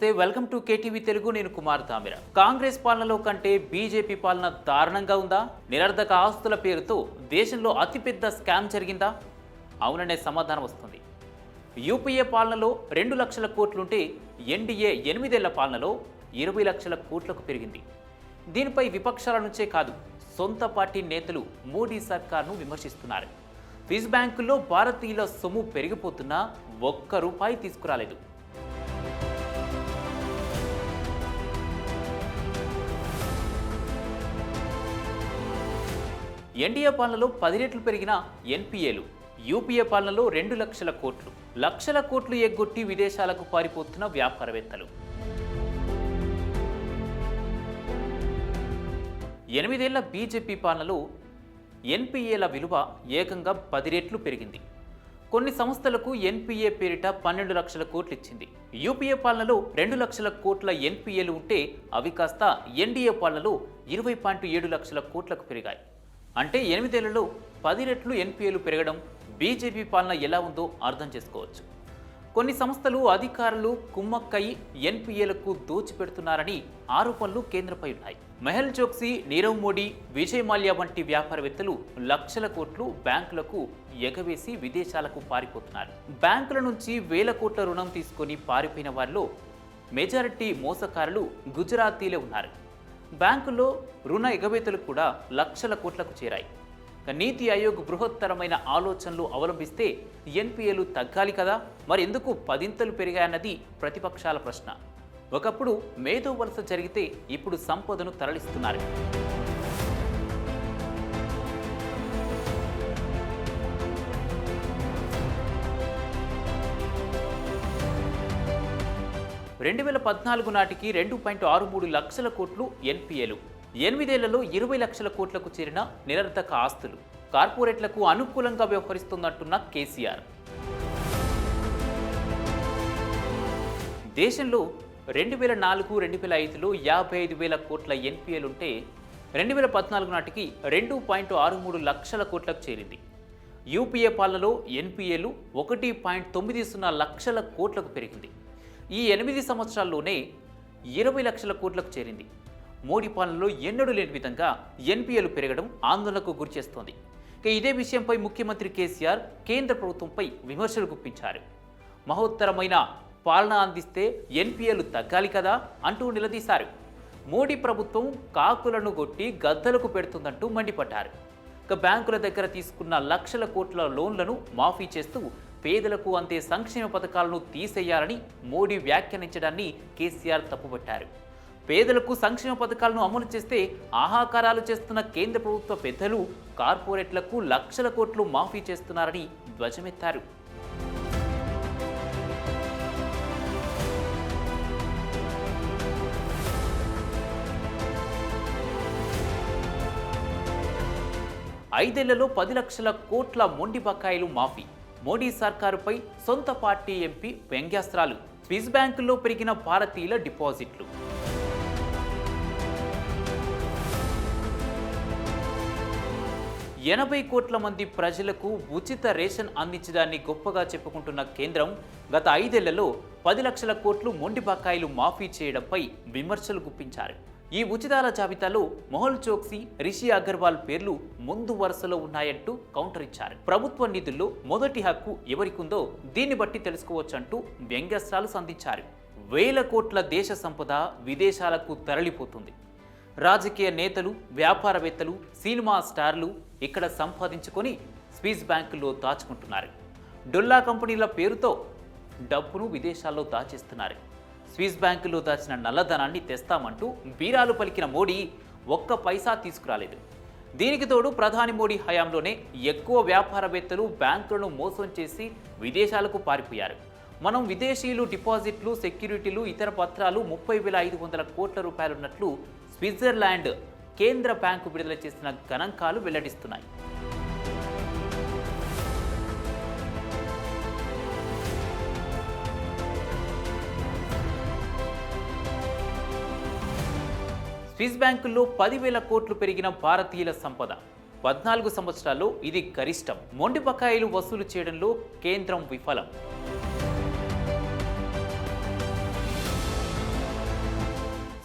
నమస్తే, welcome to KTV Telugu. నేను కుమార్ తామిర. కాంగ్రెస్ పాలనలో కంటే బీజేపీ పాలన దారుణంగా ఉందా? నిరర్ధక ఆస్తుల పేరుతో దేశంలో అతిపెద్ద స్కామ్ జరిగిందా? అవుననే సమాధానం వస్తుంది. యూపీఏ పాలనలో 2 లక్షల కోట్లుంటే ఎన్డీఏ 8 ఏళ్ల పాలనలో 20 లక్షల కోట్లకు పెరిగింది. దీనిపై విపక్షాల నుంచే కాదు, సొంత పార్టీ నేతలు మోడీ సర్కార్ను విమర్శిస్తున్నారు. ఫిజ్ బ్యాంకుల్లో భారతీయుల సొమ్ము పెరిగిపోతున్నా ఒక్క రూపాయి తీసుకురాలేదు. ఎన్డీఏ పాలనలో 10 రెట్లు పెరిగిన ఎన్పీఏలు, యూపీఏ పాలనలో 2 లక్షల కోట్లు, లక్షల కోట్లు ఎగ్గొట్టి విదేశాలకు పారిపోతున్న వ్యాపారవేత్తలు. 8 ఏళ్ల బీజేపీ పాలనలో ఎన్పీఏల విలువ ఏకంగా 10 రెట్లు పెరిగింది. కొన్ని సంస్థలకు ఎన్పీఏ పేరిట 12 లక్షల కోట్లు ఇచ్చింది. యూపీఏ పాలనలో 2 లక్షల కోట్ల ఎన్పీఏలు ఉంటే అవి కాస్త ఎన్డీఏ పాలనలో 20.7 లక్షల కోట్లకు పెరిగాయి. అంటే 8 ఏళ్లలో 10 రెట్లు ఎన్పీఏలు పెరగడం బీజేపీ పాలన ఎలా ఉందో అర్థం చేసుకోవచ్చు. కొన్ని సంస్థలు అధికారులు కుమ్మక్కయి ఎన్పీఏలకు దోచిపెడుతున్నారని ఆరోపణలు కేంద్రంపై ఉన్నాయి. మెహుల్ చోక్సీ, నీరవ్ మోడీ, విజయ్ మాల్యా వంటి వ్యాపారవేత్తలు లక్షల కోట్లు బ్యాంకులకు ఎగవేసి విదేశాలకు పారిపోతున్నారు. బ్యాంకుల నుంచి వేల కోట్ల రుణం తీసుకొని పారిపోయిన వారిలో మెజారిటీ మోసకారులు గుజరాతీలే ఉన్నారు. బ్యాంకుల్లో రుణ ఎగవేతలు కూడా లక్షల కోట్లకు చేరాయి. నీతి ఆయోగ్ బృహత్తరమైన ఆలోచనలు అవలంబిస్తే ఎన్పీఏలు తగ్గాలి కదా, మరి ఎందుకు 10 పెరిగాయన్నది ప్రతిపక్షాల ప్రశ్న. ఒకప్పుడు మేధో వలస జరిగితే ఇప్పుడు సంపదను తరలిస్తున్నారు. రెండు 2014 నాటికి 2.63 లక్షల కోట్లు ఎన్పీఏలు, 8 ఏళ్లలో 20 లక్షల కోట్లకు చేరిన నిరర్ధక ఆస్తులు. కార్పొరేట్లకు అనుకూలంగా వ్యవహరిస్తుందంటున్న కేసీఆర్. దేశంలో 2004-2005లో 55,000 కోట్ల ఎన్పీఏలుంటే 2014 నాటికి 2.63 లక్షల కోట్లకు చేరింది. యూపీఏ పాలనలో ఎన్పీఏలు 1.90 లక్షల కోట్లకు పెరిగింది. ఈ 8 సంవత్సరాల్లోనే 20 లక్షల కోట్లకు చేరింది. మోడీ పాలనలో ఎన్నడూ లేని విధంగా ఎన్పీఏలు పెరగడం ఆందోళనకు గురిచేస్తోంది. ఇదే విషయంపై ముఖ్యమంత్రి కేసీఆర్ కేంద్ర ప్రభుత్వంపై విమర్శలు గుప్పించారు. మహోత్తరమైన పాలన అందిస్తే ఎన్పీఏలు తగ్గాలి కదా అంటూ నిలదీశారు. మోడీ ప్రభుత్వం కాకులను కొట్టి గద్దలకు పెడుతుందంటూ మండిపడ్డారు. బ్యాంకుల దగ్గర తీసుకున్న లక్షల కోట్ల లోన్లను మాఫీ చేస్తూ పేదలకు అందే సంక్షేమ పథకాలను తీసేయాలని మోడీ వ్యాఖ్యానించడాన్ని కేసీఆర్ తప్పుపట్టారు. పేదలకు సంక్షేమ పథకాలను అమలు చేస్తే ఆహాకారాలు చేస్తున్న కేంద్ర ప్రభుత్వ పెద్దలు కార్పొరేట్లకు లక్షల కోట్లు మాఫీ చేస్తున్నారని ధ్వజమెత్తారు. ఐదేళ్లలో 10 లక్షల కోట్ల మొండి బకాయిలు మాఫీ. మోడీ సర్కారుపై సొంత పార్టీ ఎంపీ వ్యంగ్యాస్త్రాలు. స్విస్ బ్యాంకుల్లో పెరిగిన భారతీయుల డిపాజిట్లు. ఎనభై కోట్ల మంది ప్రజలకు ఉచిత రేషన్ అందించడాన్ని గొప్పగా చెప్పుకుంటున్న కేంద్రం గత 5 ఏళ్లలో 10 లక్షల కోట్లు మొండి బకాయిలు మాఫీ చేయడంపై విమర్శలు గుప్పించారు. ఈ ఉచితాల జాబితాలో మెహుల్ చోక్సీ, రిషి అగర్వాల్ పేర్లు ముందు వరుసలో ఉన్నాయంటూ కౌంటర్ ఇచ్చారు. ప్రభుత్వ నిధుల్లో మొదటి హక్కు ఎవరికుందో దీన్ని బట్టి తెలుసుకోవచ్చంటూ వ్యంగ్యాస్త్రాలు సంధించారు. వేల కోట్ల దేశ సంపద విదేశాలకు తరలిపోతుంది. రాజకీయ నేతలు, వ్యాపారవేత్తలు, సినిమా స్టార్లు ఇక్కడ సంపాదించుకొని స్విస్ బ్యాంకుల్లో దాచుకుంటున్నారు. డొల్లా కంపెనీల పేరుతో డబ్బును విదేశాల్లో దాచేస్తున్నారు. స్విస్ బ్యాంకుల్లో దాచిన నల్లధనాన్ని తెస్తామంటూ బీరాలు పలికిన మోడీ ఒక్క పైసా తీసుకురాలేదు. దీనికి తోడు ప్రధాని మోడీ హయాంలోనే ఎక్కువ వ్యాపారవేత్తలు బ్యాంకులను మోసం చేసి విదేశాలకు పారిపోయారు. మనం విదేశీయులు డిపాజిట్లు, సెక్యూరిటీలు, ఇతర పత్రాలు 30,500 కోట్ల రూపాయలున్నట్లు స్విట్జర్లాండ్ కేంద్ర బ్యాంకు విడుదల చేసిన గణాంకాలు వెల్లడిస్తున్నాయి. స్విస్ బ్యాంకుల్లో 10,000 కోట్లు పెరిగిన భారతీయుల సంపద. 14 సంవత్సరాల్లో ఇది గరిష్టం. మొండి బకాయిలు వసూలు చేయడంలో కేంద్రం విఫలం.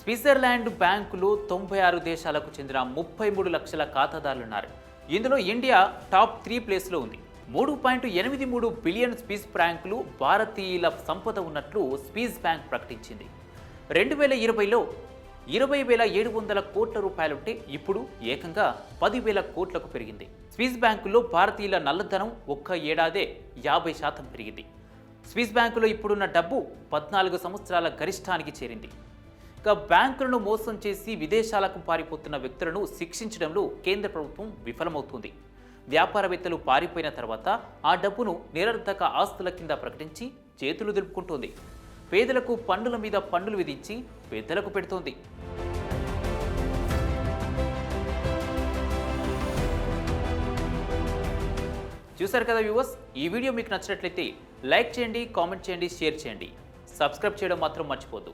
స్విట్జర్లాండ్ బ్యాంకులో 96 దేశాలకు చెందిన 33 లక్షల ఖాతాదారులున్నారు. ఇందులో ఇండియా టాప్ 3 ప్లేస్లో ఉంది. 3.83 బిలియన్ స్విస్ ఫ్రాంకులు భారతీయుల సంపద ఉన్నట్లు స్విస్ బ్యాంక్ ప్రకటించింది. 2020లో 20,700 కోట్ల రూపాయలుంటే ఇప్పుడు ఏకంగా 10,000 కోట్లకు పెరిగింది. స్విస్ బ్యాంకులో భారతీయుల నల్లధనం ఒక్క ఏడాదే 50% పెరిగింది. స్విస్ బ్యాంకులో ఇప్పుడున్న డబ్బు 14 సంవత్సరాల గరిష్టానికి చేరింది. ఇక బ్యాంకులను మోసం చేసి విదేశాలకు పారిపోతున్న వ్యక్తులను శిక్షించడంలో కేంద్ర ప్రభుత్వం విఫలమవుతుంది. వ్యాపారవేత్తలు పారిపోయిన తర్వాత ఆ డబ్బును నిరర్ధక ఆస్తుల కింద ప్రకటించి చేతులు దులుపుకుంటోంది. పేదలకు పన్నుల మీద పన్నులు విధించి పెద్దలకు పెడుతోంది. చూశారు కదా వ్యూవర్స్, ఈ వీడియో మీకు నచ్చినట్లయితే లైక్ చేయండి, కామెంట్ చేయండి, షేర్ చేయండి. సబ్స్క్రైబ్ చేయడం మాత్రం మర్చిపోద్దు.